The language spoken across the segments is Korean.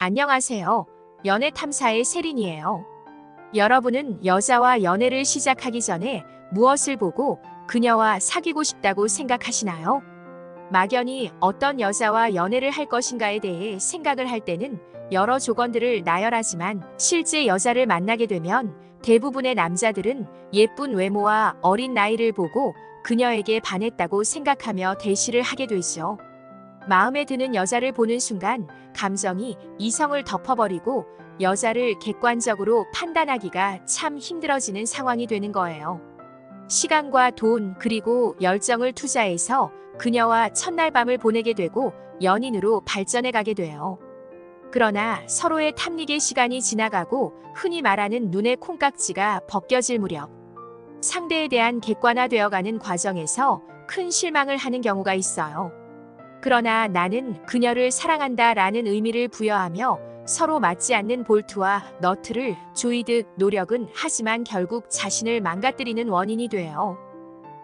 안녕하세요. 연애 탐사의 세린이에요. 여러분은 여자와 연애를 시작하기 전에 무엇을 보고 그녀와 사귀고 싶다고 생각하시나요? 막연히 어떤 여자와 연애를 할 것인가에 대해 생각을 할 때는 여러 조건들을 나열하지만 실제 여자를 만나게 되면 대부분의 남자들은 예쁜 외모와 어린 나이를 보고 그녀에게 반했다고 생각하며 대시를 하게 되죠. 마음에 드는 여자를 보는 순간 감정이 이성을 덮어버리고 여자를 객관적으로 판단하기가 참 힘들어지는 상황이 되는 거예요. 시간과 돈 그리고 열정을 투자해서 그녀와 첫날 밤을 보내게 되고 연인으로 발전해 가게 돼요. 그러나 서로의 탐닉의 시간이 지나가고 흔히 말하는 눈의 콩깍지가 벗겨질 무렵 상대에 대한 객관화되어가는 과정에서 큰 실망을 하는 경우가 있어요. 그러나 나는 그녀를 사랑한다 라는 의미를 부여하며 서로 맞지 않는 볼트와 너트를 조이듯 노력은 하지만 결국 자신을 망가뜨리는 원인이 돼요.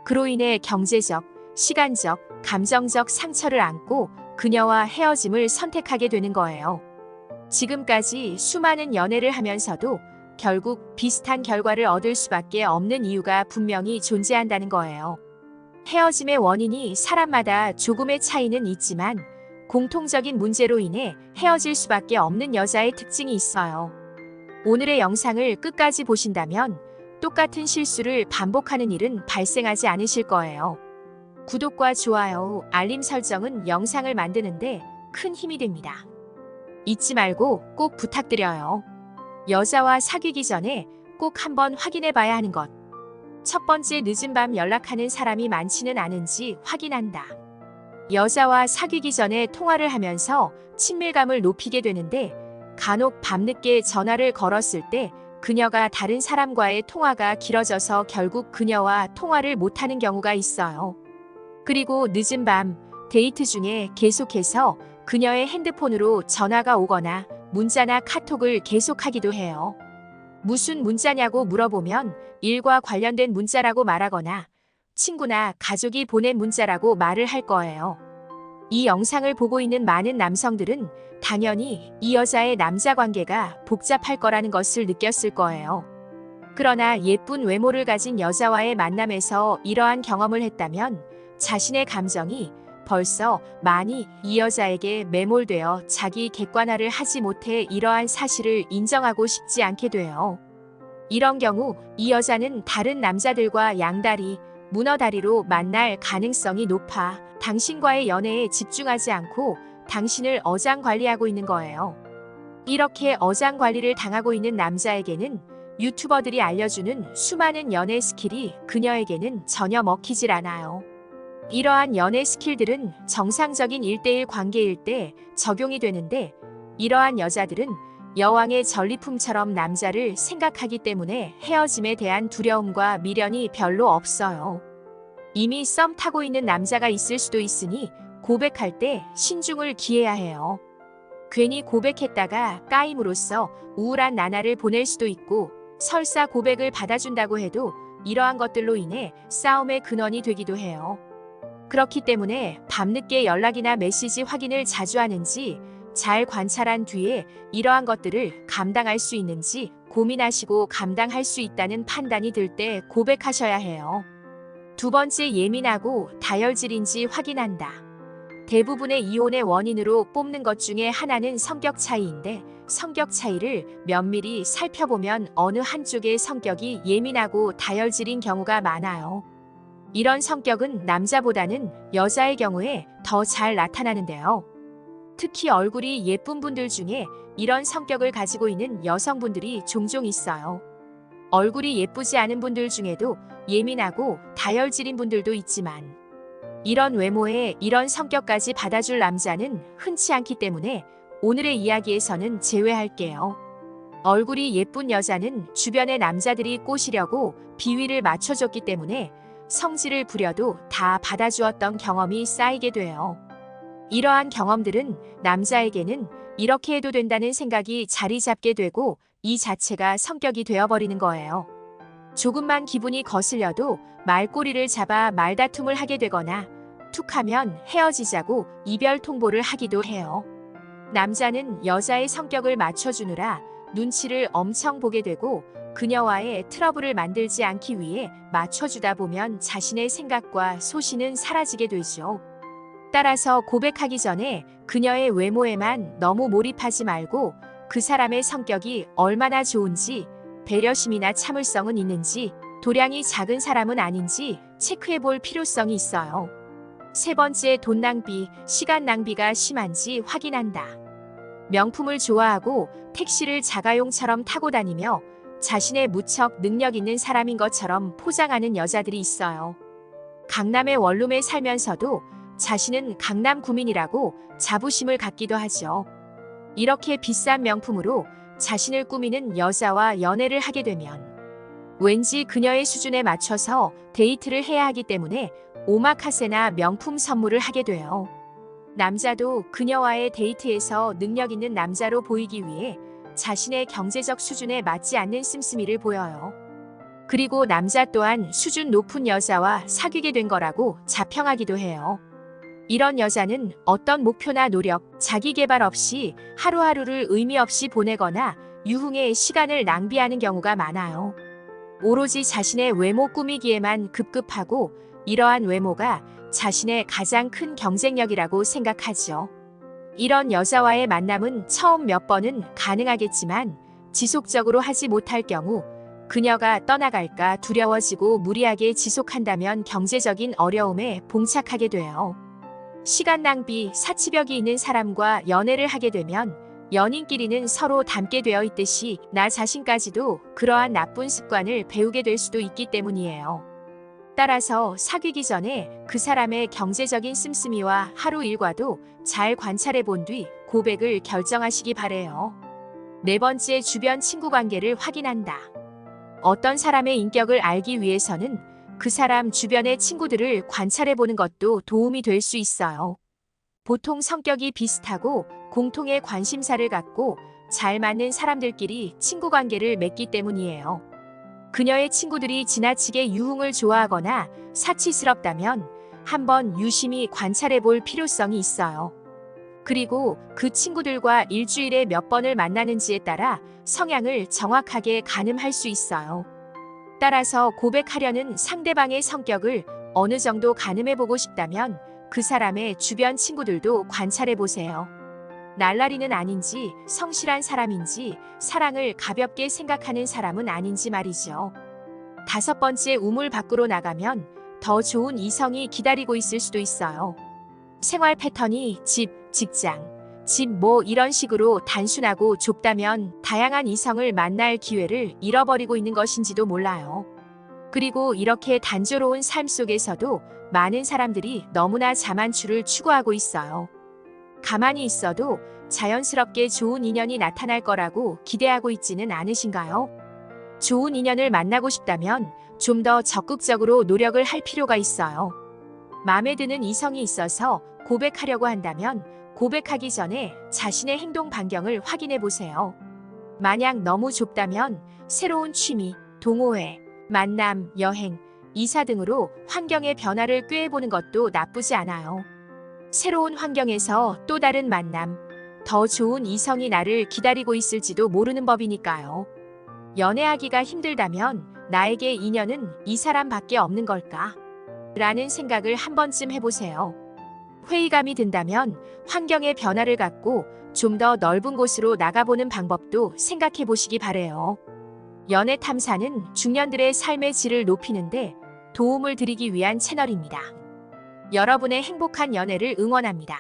그로 인해 경제적, 시간적, 감정적 상처를 안고 그녀와 헤어짐을 선택하게 되는 거예요. 지금까지 수많은 연애를 하면서도 결국 비슷한 결과를 얻을 수밖에 없는 이유가 분명히 존재한다는 거예요. 헤어짐의 원인이 사람마다 조금의 차이는 있지만 공통적인 문제로 인해 헤어질 수밖에 없는 여자의 특징이 있어요. 오늘의 영상을 끝까지 보신다면 똑같은 실수를 반복하는 일은 발생하지 않으실 거예요. 구독과 좋아요, 알림 설정은 영상을 만드는데 큰 힘이 됩니다. 잊지 말고 꼭 부탁드려요. 여자와 사귀기 전에 꼭 한번 확인해 봐야 하는 것. 첫 번째, 늦은 밤 연락하는 사람이 많지는 않은지 확인한다. 여자와 사귀기 전에 통화를 하면서 친밀감을 높이게 되는데 간혹 밤늦게 전화를 걸었을 때 그녀가 다른 사람과의 통화가 길어져서 결국 그녀와 통화를 못하는 경우가 있어요. 그리고 늦은 밤 데이트 중에 계속해서 그녀의 핸드폰으로 전화가 오거나 문자나 카톡을 계속하기도 해요. 무슨 문자냐고 물어보면 일과 관련된 문자라고 말하거나 친구나 가족이 보낸 문자라고 말을 할 거예요. 이 영상을 보고 있는 많은 남성들은 당연히 이 여자의 남자 관계가 복잡할 거라는 것을 느꼈을 거예요. 그러나 예쁜 외모를 가진 여자와의 만남에서 이러한 경험을 했다면 자신의 감정이 벌써 많이 이 여자에게 매몰되어 자기 객관화를 하지 못해 이러한 사실을 인정하고 싶지 않게 돼요. 이런 경우 이 여자는 다른 남자들과 양다리, 문어다리로 만날 가능성이 높아 당신과의 연애에 집중하지 않고 당신을 어장관리하고 있는 거예요. 이렇게 어장관리를 당하고 있는 남자에게는 유튜버들이 알려주는 수많은 연애 스킬이 그녀에게는 전혀 먹히질 않아요. 이러한 연애 스킬들은 정상적인 1대1 관계일 때 적용이 되는데 이러한 여자들은 여왕의 전리품처럼 남자를 생각하기 때문에 헤어짐에 대한 두려움과 미련이 별로 없어요. 이미 썸 타고 있는 남자가 있을 수도 있으니 고백할 때 신중을 기해야 해요. 괜히 고백했다가 까임으로써 우울한 나날을 보낼 수도 있고 설사 고백을 받아준다고 해도 이러한 것들로 인해 싸움의 근원이 되기도 해요. 그렇기 때문에 밤늦게 연락이나 메시지 확인을 자주 하는지 잘 관찰한 뒤에 이러한 것들을 감당할 수 있는지 고민하시고 감당할 수 있다는 판단이 들 때 고백하셔야 해요. 두 번째, 예민하고 다혈질인지 확인한다. 대부분의 이혼의 원인으로 뽑는 것 중에 하나는 성격 차이인데 성격 차이를 면밀히 살펴보면 어느 한쪽의 성격이 예민하고 다혈질인 경우가 많아요. 이런 성격은 남자보다는 여자의 경우에 더 잘 나타나는데요. 특히 얼굴이 예쁜 분들 중에 이런 성격을 가지고 있는 여성분들이 종종 있어요. 얼굴이 예쁘지 않은 분들 중에도 예민하고 다혈질인 분들도 있지만 이런 외모에 이런 성격까지 받아줄 남자는 흔치 않기 때문에 오늘의 이야기에서는 제외할게요. 얼굴이 예쁜 여자는 주변의 남자들이 꼬시려고 비위를 맞춰줬기 때문에 성질을 부려도 다 받아주었던 경험이 쌓이게 돼요. 이러한 경험들은 남자에게는 이렇게 해도 된다는 생각이 자리 잡게 되고 이 자체가 성격이 되어버리는 거예요. 조금만 기분이 거슬려도 말꼬리를 잡아 말다툼을 하게 되거나 툭하면 헤어지자고 이별 통보를 하기도 해요. 남자는 여자의 성격을 맞춰주느라 눈치를 엄청 보게 되고 그녀와의 트러블을 만들지 않기 위해 맞춰주다 보면 자신의 생각과 소신은 사라지게 되죠. 따라서 고백하기 전에 그녀의 외모에만 너무 몰입하지 말고 그 사람의 성격이 얼마나 좋은지, 배려심이나 참을성은 있는지, 도량이 작은 사람은 아닌지 체크해 볼 필요성이 있어요. 세 번째, 돈 낭비, 시간 낭비가 심한지 확인한다. 명품을 좋아하고 택시를 자가용처럼 타고 다니며 자신의 무척 능력 있는 사람인 것처럼 포장하는 여자들이 있어요. 강남의 원룸에 살면서도 자신은 강남 구민이라고 자부심을 갖기도 하죠. 이렇게 비싼 명품으로 자신을 꾸미는 여자와 연애를 하게 되면 왠지 그녀의 수준에 맞춰서 데이트를 해야 하기 때문에 오마카세나 명품 선물을 하게 돼요. 남자도 그녀와의 데이트에서 능력 있는 남자로 보이기 위해 자신의 경제적 수준에 맞지 않는 씀씀이를 보여요. 그리고 남자 또한 수준 높은 여자와 사귀게 된 거라고 자평하기도 해요. 이런 여자는 어떤 목표나 노력, 자기 개발 없이 하루하루를 의미 없이 보내거나 유흥에 시간을 낭비하는 경우가 많아요. 오로지 자신의 외모 꾸미기에만 급급하고 이러한 외모가 자신의 가장 큰 경쟁력이라고 생각하죠. 이런 여자와의 만남은 처음 몇 번은 가능하겠지만 지속적으로 하지 못할 경우 그녀가 떠나갈까 두려워지고 무리하게 지속한다면 경제적인 어려움에 봉착하게 돼요. 시간 낭비, 사치벽이 있는 사람과 연애를 하게 되면 연인끼리는 서로 닮게 되어 있듯이 나 자신까지도 그러한 나쁜 습관을 배우게 될 수도 있기 때문이에요. 따라서 사귀기 전에 그 사람의 경제적인 씀씀이와 하루 일과도 잘 관찰해 본 뒤 고백을 결정하시기 바래요. 네 번째, 주변 친구 관계를 확인한다. 어떤 사람의 인격을 알기 위해서는 그 사람 주변의 친구들을 관찰해 보는 것도 도움이 될 수 있어요. 보통 성격이 비슷하고 공통의 관심사를 갖고 잘 맞는 사람들끼리 친구 관계를 맺기 때문이에요. 그녀의 친구들이 지나치게 유흥을 좋아하거나 사치스럽다면 한번 유심히 관찰해 볼 필요성이 있어요. 그리고 그 친구들과 일주일에 몇 번을 만나는지에 따라 성향을 정확하게 가늠할 수 있어요. 따라서 고백하려는 상대방의 성격을 어느 정도 가늠해 보고 싶다면 그 사람의 주변 친구들도 관찰해 보세요. 날라리는 아닌지, 성실한 사람인지, 사랑을 가볍게 생각하는 사람은 아닌지 말이죠. 다섯 번째, 우물 밖으로 나가면 더 좋은 이성이 기다리고 있을 수도 있어요. 생활 패턴이 집, 직장, 집 이런 식으로 단순하고 좁다면 다양한 이성을 만날 기회를 잃어버리고 있는 것인지도 몰라요. 그리고 이렇게 단조로운 삶 속에서도 많은 사람들이 너무나 자만추를 추구하고 있어요. 가만히 있어도 자연스럽게 좋은 인연이 나타날 거라고 기대하고 있지는 않으신가요? 좋은 인연을 만나고 싶다면 좀 더 적극적으로 노력을 할 필요가 있어요. 마음에 드는 이성이 있어서 고백하려고 한다면 고백하기 전에 자신의 행동 반경을 확인해 보세요. 만약 너무 좁다면 새로운 취미, 동호회, 만남, 여행, 이사 등으로 환경의 변화를 꾀해보는 것도 나쁘지 않아요. 새로운 환경에서 또 다른 만남, 더 좋은 이성이 나를 기다리고 있을지도 모르는 법이니까요. 연애하기가 힘들다면 나에게 인연은 이 사람밖에 없는 걸까? 라는 생각을 한 번쯤 해보세요. 회의감이 든다면 환경의 변화를 갖고 좀 더 넓은 곳으로 나가보는 방법도 생각해 보시기 바래요. 연애 탐사는 중년들의 삶의 질을 높이는데 도움을 드리기 위한 채널입니다. 여러분의 행복한 연애를 응원합니다.